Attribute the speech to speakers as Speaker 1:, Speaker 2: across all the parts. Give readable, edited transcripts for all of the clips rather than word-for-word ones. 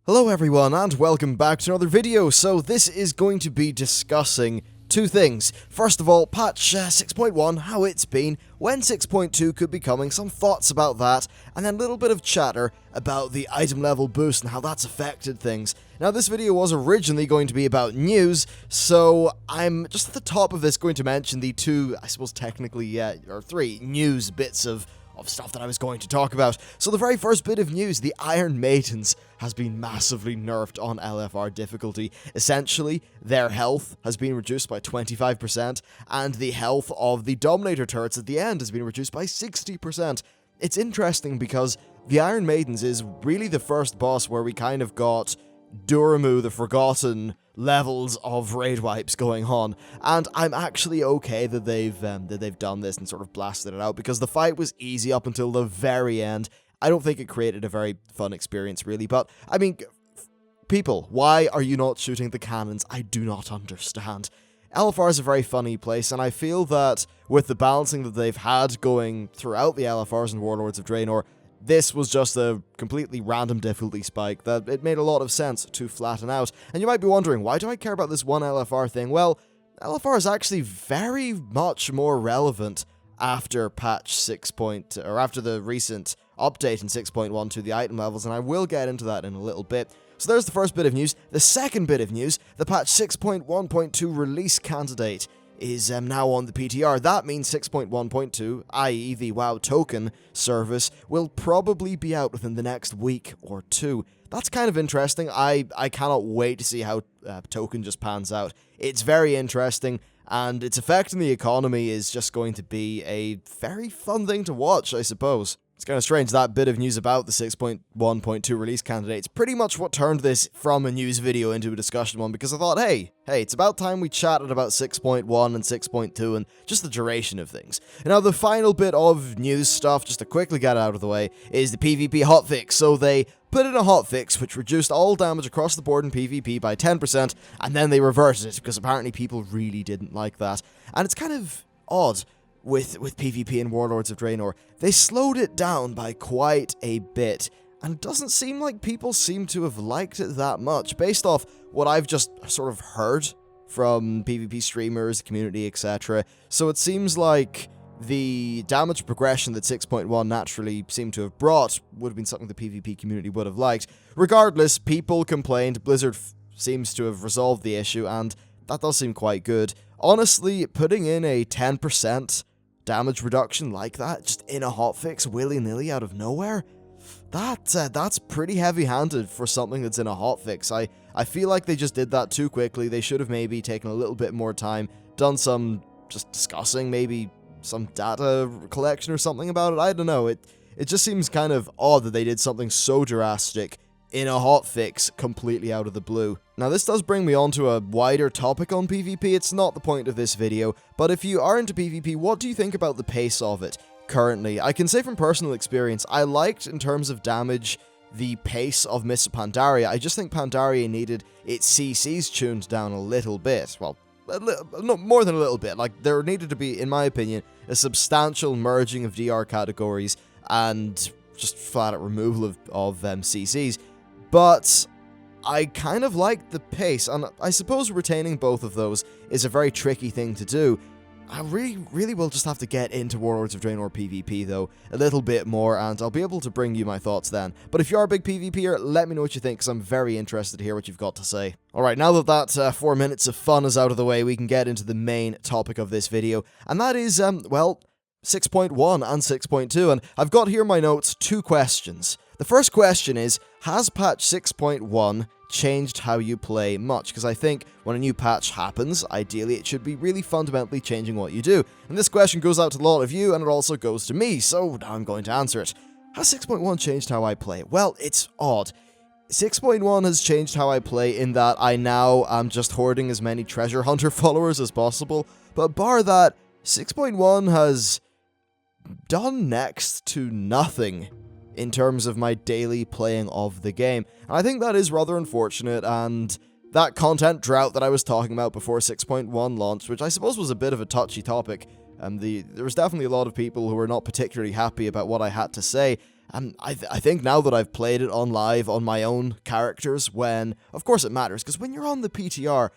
Speaker 1: Hello everyone and welcome back to another video. So this is going to be discussing two things. First of all, patch 6.1, how it's been, when 6.2 could be coming, some thoughts about that, and then a little bit of chatter about the item level boost and how that's affected things. Now this video was originally going to be about news, so I'm just at the top of this going to mention the two, I suppose technically, or three news bits of stuff that I was going to talk about. So the very first bit of news, the Iron Maidens has been massively nerfed on LFR difficulty. Essentially, their health has been reduced by 25%, and the health of the Dominator turrets at the end has been reduced by 60%. It's interesting because the Iron Maidens is really the first boss where we kind of got Duramu, the Forgotten levels of raid wipes going on, and I'm actually okay that they've done this and sort of blasted it out, because the fight was easy up until the very end. I don't think it created a very fun experience really, but I mean, people, why are you not shooting the cannons? I do not understand. LFR is a very funny place, and I feel that with the balancing that they've had going throughout the LFRs and Warlords of Draenor, this was just a completely random difficulty spike that it made a lot of sense to flatten out. And you might be wondering, why do I care about this one LFR thing? Well, LFR is actually very much more relevant after patch 6. Or after the recent update in 6.1 to the item levels, and I will get into that in a little bit. So there's the first bit of news. The second bit of news, the patch 6.1.2 release candidate is now on the PTR. That means 6.1.2, i.e. the WoW token service, will probably be out within the next week or two. That's kind of interesting. I cannot wait to see how token just pans out. It's very interesting, and its effect on the economy is just going to be a very fun thing to watch, I suppose. It's kind of strange, that bit of news about the 6.1.2 release candidate. It's pretty much what turned this from a news video into a discussion one, because I thought, hey, it's about time we chatted about 6.1 and 6.2 and just the duration of things. And now the final bit of news stuff, just to quickly get out of the way, is the PvP hotfix. So they put in a hotfix which reduced all damage across the board in PvP by 10%, and then they reverted it, because apparently people really didn't like that. And it's kind of odd. With PvP and Warlords of Draenor, they slowed it down by quite a bit, and it doesn't seem like people seem to have liked it that much, based off what I've just sort of heard from PvP streamers, community, etc. So it seems like the damage progression that 6.1 naturally seemed to have brought would have been something the PvP community would have liked. Regardless, people complained, Blizzard seems to have resolved the issue, and that does seem quite good. Honestly, putting in a 10% damage reduction like that, just in a hotfix, willy-nilly out of nowhere, that's pretty heavy-handed for something that's in a hotfix. I feel like they just did that too quickly. They should have maybe taken a little bit more time, done some just discussing, maybe some data collection or something about it. I don't know, it just seems kind of odd that they did something so drastic in a hotfix completely out of the blue. Now this does bring me on to a wider topic on PvP. It's not the point of this video, but if you are into PvP, what do you think about the pace of it currently? I can say from personal experience, I liked, in terms of damage, the pace of Mists of Pandaria. I just think Pandaria needed its CCs tuned down a little bit. Well, no, more than a little bit. Like, there needed to be, in my opinion, a substantial merging of DR categories and just flat-out removal of CCs. But I kind of like the pace, and I suppose retaining both of those is a very tricky thing to do. I really will just have to get into Warlords of Draenor PvP, though, a little bit more, and I'll be able to bring you my thoughts then. But if you are a big PvPer, let me know what you think, because I'm very interested to hear what you've got to say. Alright, now that 4 minutes of fun is out of the way, we can get into the main topic of this video, and that is, well, 6.1 and 6.2, and I've got here in my notes two questions. The first question is, has patch 6.1 changed how you play much? Because I think when a new patch happens, ideally it should be really fundamentally changing what you do. And this question goes out to a lot of you, and it also goes to me, so now I'm going to answer it. Has 6.1 changed how I play? Well, it's odd. 6.1 has changed how I play in that I now am just hoarding as many treasure hunter followers as possible, but bar that, 6.1 has done next to nothing in terms of my daily playing of the game. And I think that is rather unfortunate, and that content drought that I was talking about before 6.1 launched, which I suppose was a bit of a touchy topic, there was definitely a lot of people who were not particularly happy about what I had to say, And I think now that I've played it on live on my own characters, when, of course it matters, because when you're on the PTR,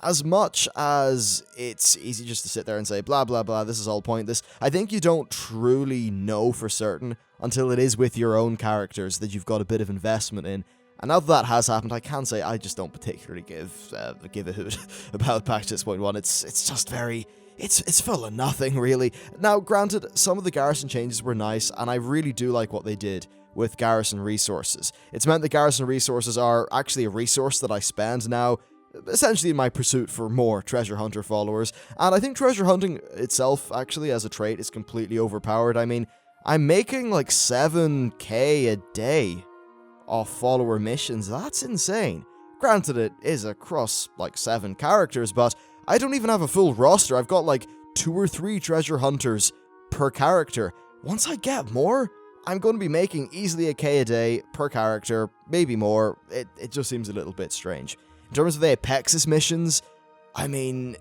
Speaker 1: as much as it's easy just to sit there and say, blah, blah, blah, this is all pointless, I think you don't truly know for certain until it is with your own characters that you've got a bit of investment in. And now that has happened, I can say I just don't particularly give a hoot about patch 6.1. It's just very... It's full of nothing, really. Now, granted, some of the garrison changes were nice, and I really do like what they did with garrison resources. It's meant that garrison resources are actually a resource that I spend now, essentially in my pursuit for more treasure hunter followers, and I think treasure hunting itself, actually, as a trait, is completely overpowered. I mean, I'm making like 7k a day off follower missions. That's insane. Granted, it is across like 7 characters, but I don't even have a full roster. I've got like 2 or 3 treasure hunters per character. Once I get more, I'm going to be making easily a K a day per character, maybe more. It just seems a little bit strange. In terms of the Apexis missions, I mean,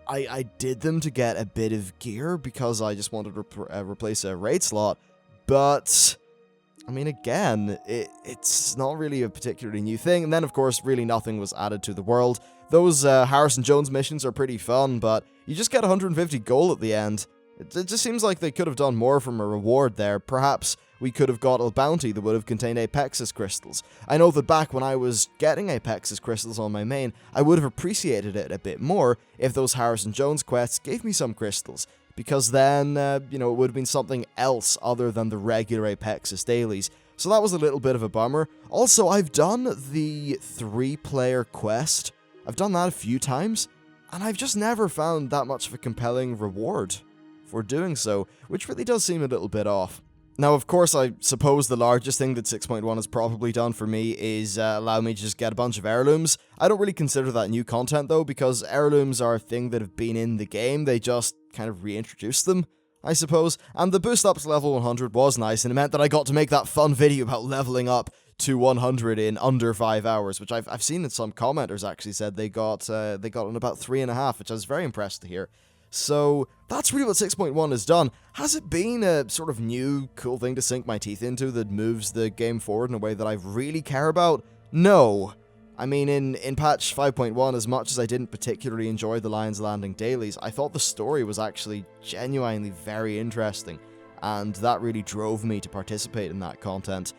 Speaker 1: I did them to get a bit of gear because I just wanted to replace a raid slot, but I mean, again, it's not really a particularly new thing. And then, of course, really nothing was added to the world. Those Harrison Jones missions are pretty fun, but you just get 150 gold at the end. It just seems like they could have done more from a reward there. Perhaps we could have got a bounty that would have contained Apexis crystals. I know that back when I was getting Apexis crystals on my main, I would have appreciated it a bit more if those Harrison Jones quests gave me some crystals. Because then, it would have been something else other than the regular Apexis dailies. So that was a little bit of a bummer. Also, I've done the 3-player quest. I've done that a few times, and I've just never found that much of a compelling reward for doing so, which really does seem a little bit off. Now, of course, I suppose the largest thing that 6.1 has probably done for me is allow me to just get a bunch of heirlooms. I don't really consider that new content, though, because heirlooms are a thing that have been in the game. They just kind of reintroduced them, I suppose. And the boost up to level 100 was nice, and it meant that I got to make that fun video about leveling up to 100 in under 5 hours, which I've seen in some commenters actually said they got in about 3.5, which I was very impressed to hear. So that's really what 6.1 has done. Has it been a sort of new, cool thing to sink my teeth into that moves the game forward in a way that I really care about? No. I mean, in patch 5.1, as much as I didn't particularly enjoy the Lion's Landing dailies, I thought the story was actually genuinely very interesting, and that really drove me to participate in that content.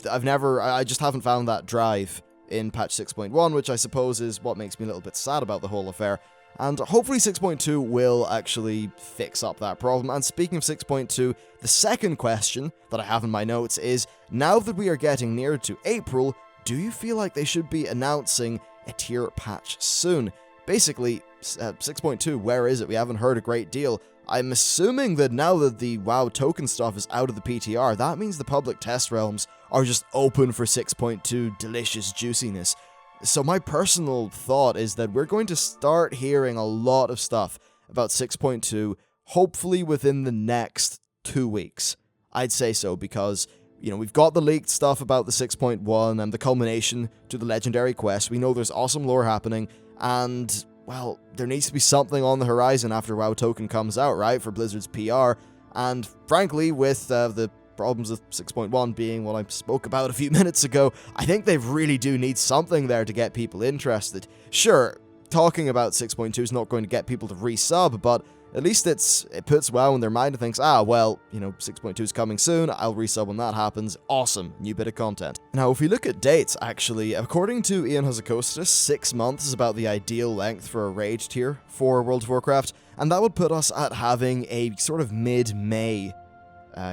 Speaker 1: I just haven't found that drive in patch 6.1, which I suppose is what makes me a little bit sad about the whole affair. And hopefully 6.2 will actually fix up that problem. And speaking of 6.2, the second question that I have in my notes is, now that we are getting near to April, do you feel like they should be announcing a tier patch soon? Basically, 6.2, where is it? We haven't heard a great deal. I'm assuming that now that the WoW token stuff is out of the PTR, that means the public test realms are just open for 6.2 delicious juiciness. So my personal thought is that we're going to start hearing a lot of stuff about 6.2, hopefully within the next 2 weeks. I'd say so, because, we've got the leaked stuff about the 6.1 and the culmination to the legendary quest. We know there's awesome lore happening, and, well, there needs to be something on the horizon after WoW Token comes out, right, for Blizzard's PR. And frankly, with the problems of 6.1 being what I spoke about a few minutes ago, I think they really do need something there to get people interested. Sure, talking about 6.2 is not going to get people to resub, but at least it puts WoW in their mind and thinks, 6.2 is coming soon, I'll resub when that happens, awesome, new bit of content. Now, if we look at dates, actually, according to Ian Hazzikostas, 6 months is about the ideal length for a raid tier for World of Warcraft, and that would put us at having a sort of mid-May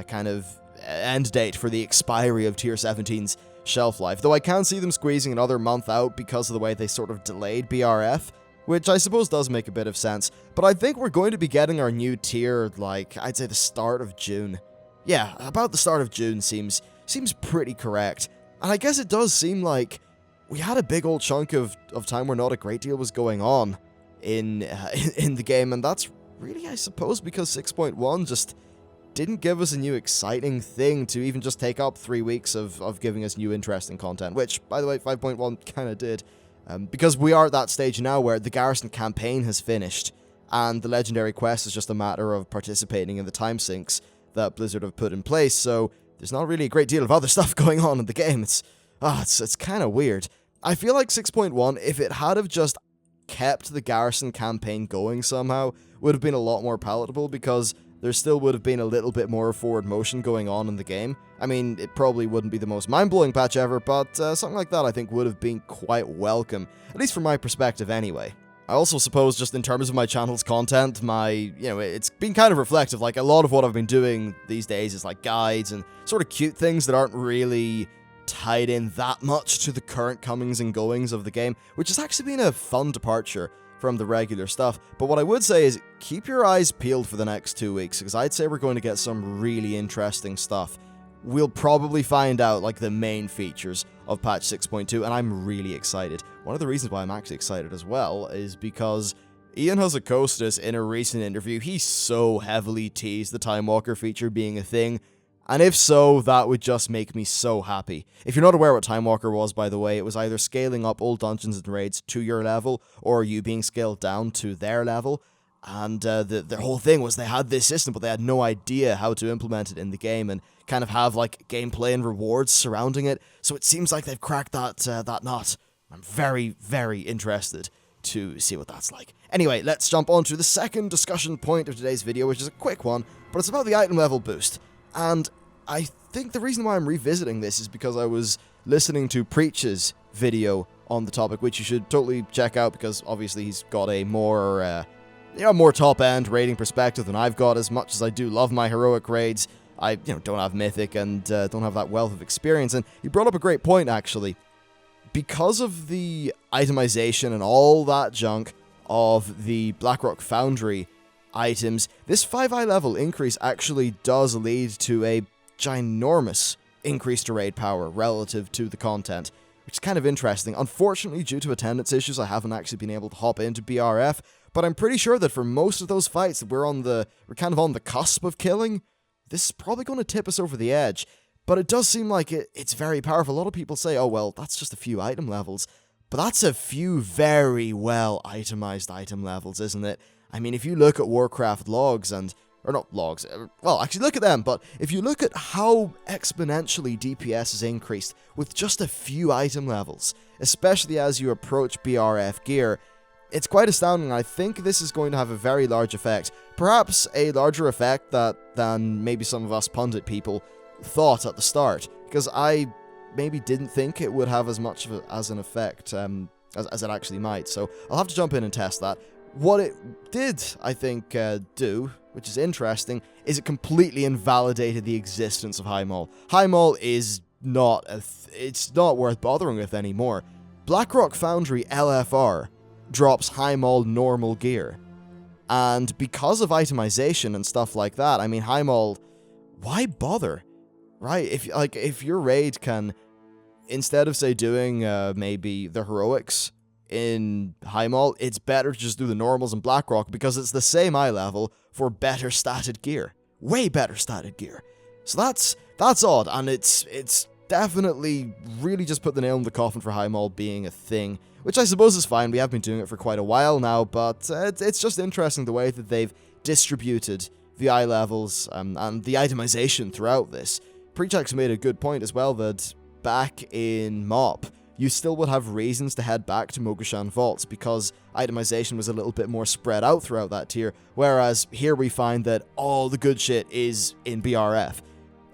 Speaker 1: kind of end date for the expiry of Tier 17's shelf life, though I can see them squeezing another month out because of the way they sort of delayed BRF, which I suppose does make a bit of sense, but I think we're going to be getting our new tier, I'd say the start of June. Yeah, about the start of June seems pretty correct, and I guess it does seem like we had a big old chunk of time where not a great deal was going on in the game, and that's really, I suppose, because 6.1 just didn't give us a new exciting thing to even just take up 3 weeks of giving us new interesting content, which, by the way, 5.1 kind of did. Because we are at that stage now where the Garrison campaign has finished, and the Legendary Quest is just a matter of participating in the time sinks that Blizzard have put in place, so there's not really a great deal of other stuff going on in the game. It's kind of weird. I feel like 6.1, if it had have just kept the Garrison campaign going somehow, would have been a lot more palatable, because there still would have been a little bit more forward motion going on in the game. I mean, it probably wouldn't be the most mind-blowing patch ever, but something like that I think would have been quite welcome, at least from my perspective anyway. I also suppose just in terms of my channel's content, it's been kind of reflective. Like, a lot of what I've been doing these days is like guides and sort of cute things that aren't really tied in that much to the current comings and goings of the game, which has actually been a fun departure from the regular stuff. But what I would say is keep your eyes peeled for the next 2 weeks, because I'd say we're going to get some really interesting stuff. We'll probably find out like the main features of patch 6.2, and I'm really excited. One of the reasons why I'm actually excited as well is because Ian Hazacostas, in a recent interview, he so heavily teased the Time Walker feature being a thing. And if so, that would just make me so happy. If you're not aware what Time Walker was, by the way, it was either scaling up old dungeons and raids to your level, or you being scaled down to their level. And the whole thing was they had this system, but they had no idea how to implement it in the game and kind of have like gameplay and rewards surrounding it. So it seems like they've cracked that nut. I'm very, very interested to see what that's like. Anyway, let's jump on to the second discussion point of today's video, which is a quick one, but it's about the item level boost. And I think the reason why I'm revisiting this is because I was listening to Preach's video on the topic, which you should totally check out, because obviously he's got a more top-end raiding perspective than I've got. As much as I do love my heroic raids, I don't have Mythic and don't have that wealth of experience. And he brought up a great point, actually. Because of the itemization and all that junk of the Blackrock Foundry items, this 5i level increase actually does lead to a ginormous increase to raid power relative to the content, which is kind of interesting. Unfortunately, due to attendance issues, I haven't actually been able to hop into BRF, but I'm pretty sure that for most of those fights that we're kind of on the cusp of killing, this is probably going to tip us over the edge. But it does seem like it's very powerful. A lot of people say, oh well, that's just a few item levels, but that's a few very well itemized item levels, isn't it? I mean, if you look at Warcraft logs or not logs, well, actually look at them, but if you look at how exponentially DPS is increased with just a few item levels, especially as you approach BRF gear, it's quite astounding. I think this is going to have a very large effect, perhaps a larger effect than maybe some of us pundit people thought at the start, because I maybe didn't think it would have as much as an effect as it actually might, so I'll have to jump in and test that. What it did, I think, do, which is interesting, is it completely invalidated the existence of High Maul. High Maul is not it's not worth bothering with anymore. Blackrock Foundry LFR drops High Maul normal gear, and because of itemization and stuff like that, I mean, High Maul, why bother, right? If your raid can, instead of say doing maybe the heroics in High Maul, it's better to just do the normals in Blackrock, because it's the same eye level for better statted gear. Way better statted gear. So that's odd, and it's definitely really just put the nail in the coffin for High Maul being a thing, which I suppose is fine. We have been doing it for quite a while now, but it's just interesting the way that they've distributed the eye levels and the itemization throughout this. Preach's made a good point as well, that back in MoP, you still would have reasons to head back to Mogushan Vaults, because itemization was a little bit more spread out throughout that tier, whereas here we find that all the good shit is in BRF.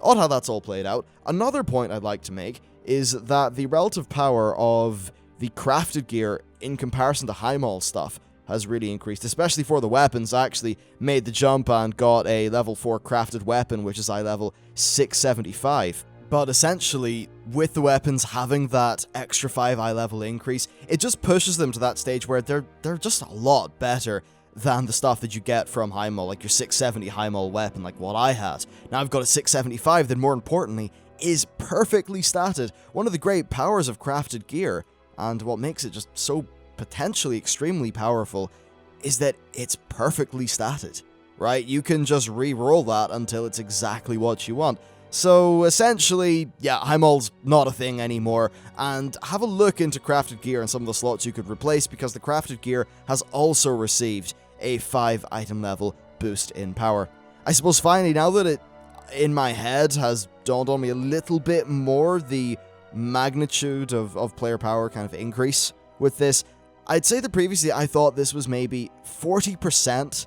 Speaker 1: Odd how that's all played out. Another point I'd like to make is that the relative power of the crafted gear in comparison to High Maul stuff has really increased, especially for the weapons. I actually made the jump and got a level 4 crafted weapon, which is eye level 675. But essentially, with the weapons having that extra 5 eye level increase, it just pushes them to that stage where they're just a lot better than the stuff that you get from High Maul, like your 670 High Maul weapon, like what I had. Now I've got a 675 that, more importantly, is perfectly statted. One of the great powers of crafted gear, and what makes it just so potentially extremely powerful, is that it's perfectly statted, right? You can just re-roll that until it's exactly what you want. So essentially, yeah, High Maul's not a thing anymore, and have a look into crafted gear and some of the slots you could replace, because the crafted gear has also received a 5 item level boost in power. I suppose finally, now that in my head has dawned on me a little bit more the magnitude of player power kind of increase with this. I'd say that previously I thought this was maybe 40%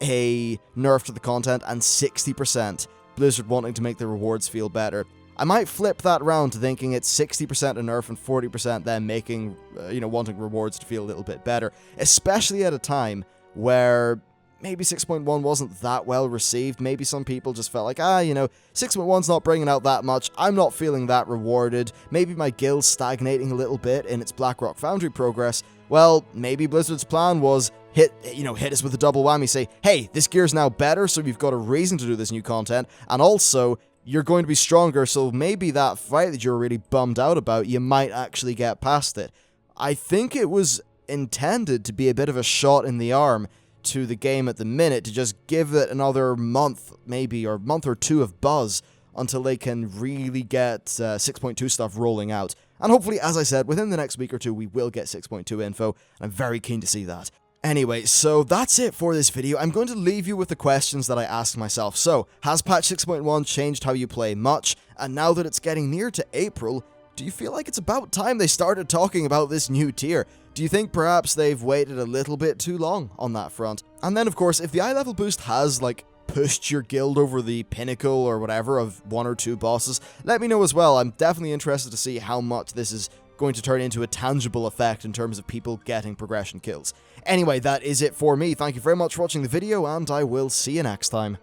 Speaker 1: a nerf to the content and 60% Blizzard wanting to make the rewards feel better. I might flip that around to thinking it's 60% a nerf and 40% them making, wanting rewards to feel a little bit better, especially at a time where maybe 6.1 wasn't that well received. Maybe some people just felt like, 6.1's not bringing out that much, I'm not feeling that rewarded, maybe my guild's stagnating a little bit in its Blackrock Foundry progress. Well, maybe Blizzard's plan was hit us with a double whammy, say, hey, this gear's now better, so you've got a reason to do this new content, and also, you're going to be stronger, so maybe that fight that you're really bummed out about, you might actually get past it. I think it was intended to be a bit of a shot in the arm to the game at the minute, to just give it another month, maybe, or month or two of buzz, until they can really get 6.2 stuff rolling out. And hopefully, as I said, within the next week or two, we will get 6.2 info, and I'm very keen to see that. Anyway, so that's it for this video. I'm going to leave you with the questions that I asked myself. So, has patch 6.1 changed how you play much? And now that it's getting near to April, do you feel like it's about time they started talking about this new tier? Do you think perhaps they've waited a little bit too long on that front? And then, of course, if the eye level boost has, pushed your guild over the pinnacle or whatever of 1 or 2 bosses, let me know as well. I'm definitely interested to see how much this is going to turn into a tangible effect in terms of people getting progression kills. Anyway, that is it for me. Thank you very much for watching the video, and I will see you next time.